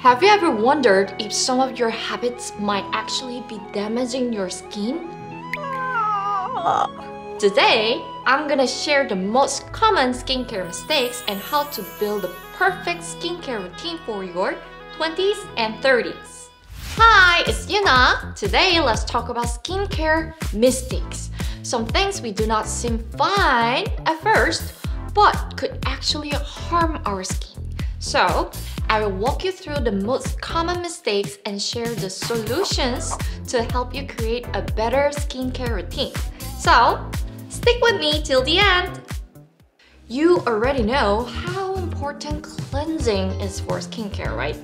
Have you ever wondered if some of your habits might actually be damaging your skin? Today, I'm gonna share the most common skincare mistakes and how to build the perfect skincare routine for your 20s and 30s. Hi, it's Yoonha. Today, let's talk about skincare mistakes. Some things we do not seem fine at first, but could actually harm our skin. So, I will walk you through the most common mistakes and share the solutions to help you create a better skincare routine. So, stick with me till the end! You already know how important cleansing is for skincare, right?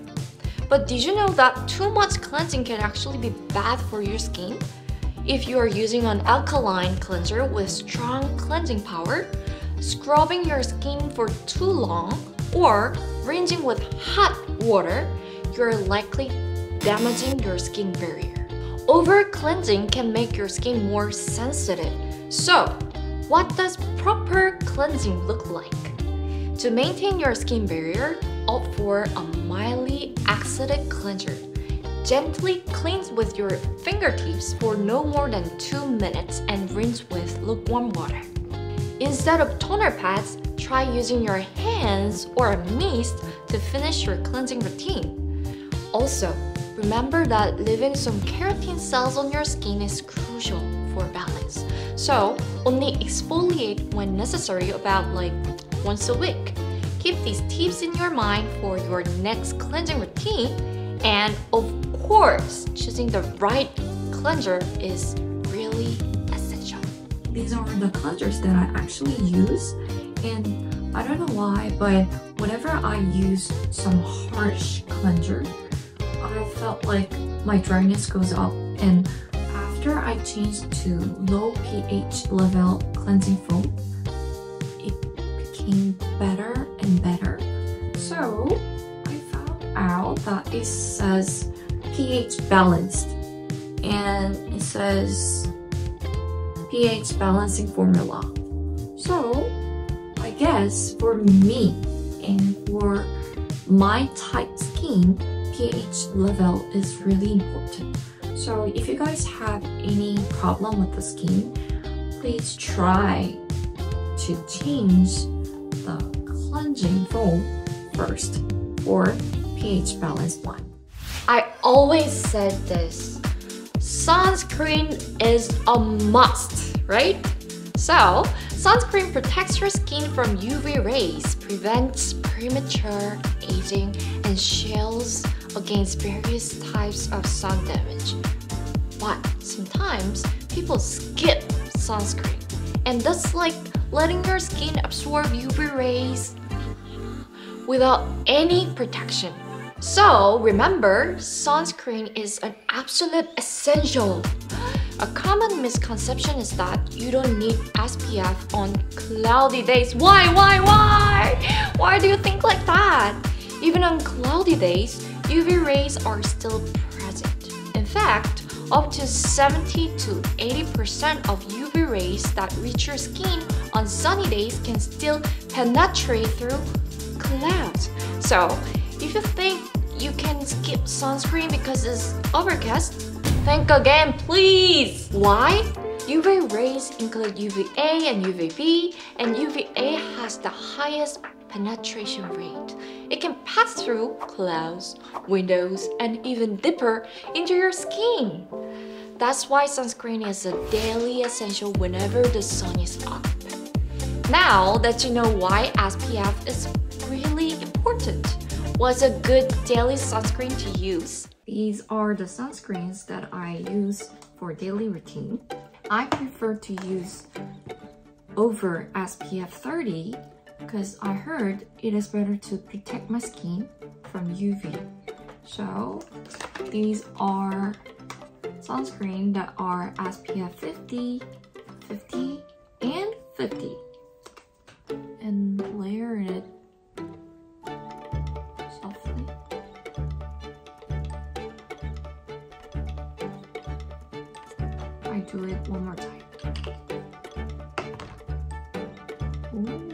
But did you know that too much cleansing can actually be bad for your skin? If you are using an alkaline cleanser with strong cleansing power, scrubbing your skin for too long, or rinsing with hot water, you're likely damaging your skin barrier. Over-cleansing can make your skin more sensitive. So, what does proper cleansing look like? To maintain your skin barrier, opt for a mildly acidic cleanser. Gently cleanse with your fingertips for no more than 2 minutes and rinse with lukewarm water. Instead of toner pads, try using your hands or a mist to finish your cleansing routine. Also, remember that leaving some keratin cells on your skin is crucial for balance. So, only exfoliate when necessary, about once a week. Keep these tips in your mind for your next cleansing routine, and of course, choosing the right cleanser is really essential. These are the cleansers that I actually use, and I don't know why, but whenever I use some harsh cleanser, I felt like my dryness goes up, and after I changed to low pH level cleansing foam, it became better and better. So I found out that it says pH balanced, and it says pH balancing formula. So I guess for me and for my type skin, pH level is really important. So if you guys have any problem with the skin, please try to change the cleansing foam first for pH balanced one. I always said this, sunscreen is a must, right? So, sunscreen protects your skin from UV rays, prevents premature aging, and shields against various types of sun damage. But sometimes people skip sunscreen, and that's like letting your skin absorb UV rays without any protection. So remember, sunscreen is an absolute essential. A common misconception is that you don't need SPF on cloudy days. Why? Why do you think like that? Even on cloudy days, UV rays are still present. In fact, up to 70 to 80% of UV rays that reach your skin on sunny days can still penetrate through clouds. So, if you think you can skip sunscreen because it's overcast, think again, please! Why? UV rays include UVA and UVB, and UVA has the highest penetration rate. It can pass through clouds, windows, and even deeper into your skin. That's why sunscreen is a daily essential whenever the sun is up. Now that you know why SPF is really important, what's a good daily sunscreen to use? These are the sunscreens that I use for daily routine. I prefer to use over SPF 30 because I heard it is better to protect my skin from UV. So these are sunscreen that are SPF 50, 50, and 50. And layer it softly. I do it one more time. Ooh.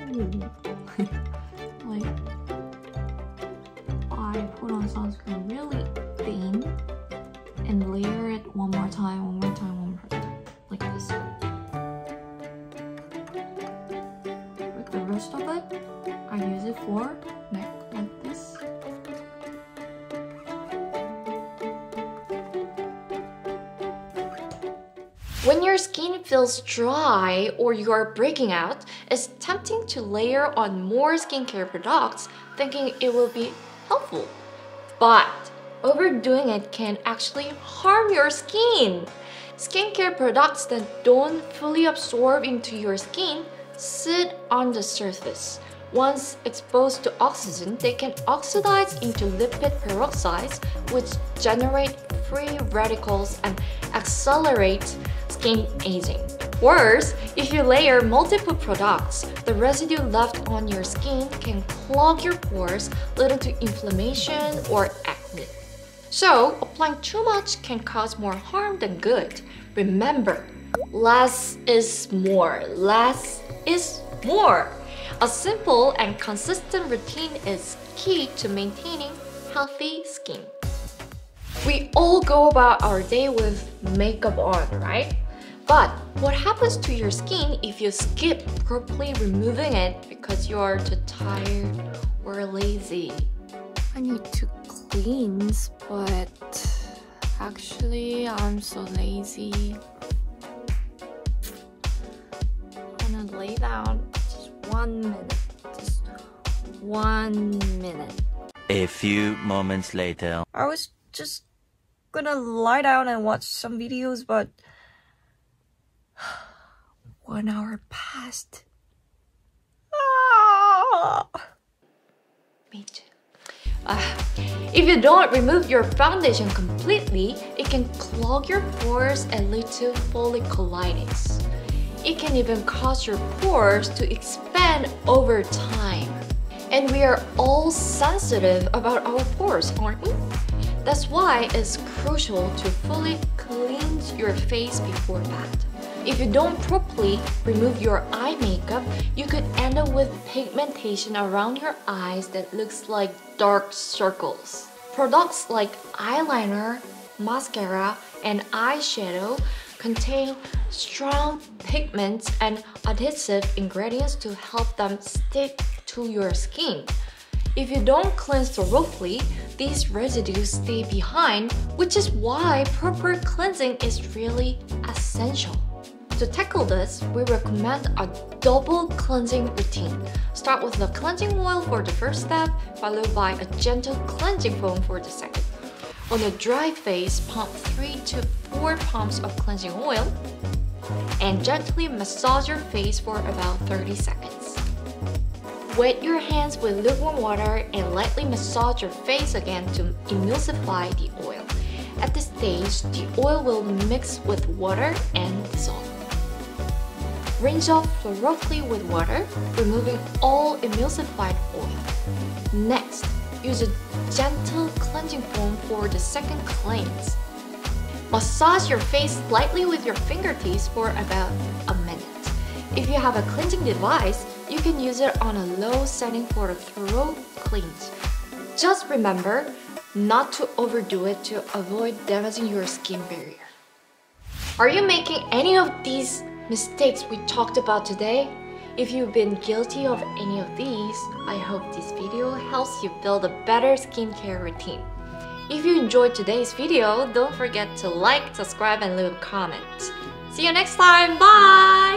Like, I put on sunscreen skin really thin and layer it one more time, like this. With the rest of it, I use it for neck like this. When your skin feels dry or you are breaking out, it's tempting to layer on more skincare products thinking it will be helpful. But overdoing it can actually harm your skin. Skincare products that don't fully absorb into your skin sit on the surface. Once exposed to oxygen, they can oxidize into lipid peroxides, which generate free radicals and accelerate skin aging. Worse, if you layer multiple products, the residue left on your skin can clog your pores, leading to inflammation or acne. So, applying too much can cause more harm than good. Remember, less is more. Less is more. A simple and consistent routine is key to maintaining healthy skin. We all go about our day with makeup on, right? But what happens to your skin if you skip properly removing it because you are too tired or lazy? I need to cleanse, but actually I'm so lazy. I'm gonna lay down just 1 minute. Just 1 minute. A few moments later. I was just gonna lie down and watch some videos, but 1 hour passed. Me too. If you don't remove your foundation completely, it can clog your pores and lead to folliculitis. It can even cause your pores to expand over time. And we are all sensitive about our pores, aren't we? That's why it's crucial to fully cleanse your face before bed. If you don't properly remove your eye makeup, you could end up with pigmentation around your eyes that looks like dark circles. Products like eyeliner, mascara, and eyeshadow contain strong pigments and adhesive ingredients to help them stick to your skin. If you don't cleanse thoroughly, these residues stay behind, which is why proper cleansing is really essential. To tackle this, we recommend a double cleansing routine. Start with the cleansing oil for the first step, followed by a gentle cleansing foam for the second. On a dry face, pump 3 to 4 pumps of cleansing oil and gently massage your face for about 30 seconds. Wet your hands with lukewarm water and lightly massage your face again to emulsify the oil. At this stage, the oil will mix with water and dissolve. Rinse off thoroughly with water, removing all emulsified oil. Next, use a gentle cleansing foam for the second cleanse. Massage your face lightly with your fingertips for about a minute. If you have a cleansing device, you can use it on a low setting for a thorough cleanse. Just remember not to overdo it to avoid damaging your skin barrier. Are you making any of these mistakes we talked about today? If you've been guilty of any of these, I hope this video helps you build a better skincare routine. If you enjoyed today's video, don't forget to like, subscribe, and leave a comment. See you next time. Bye!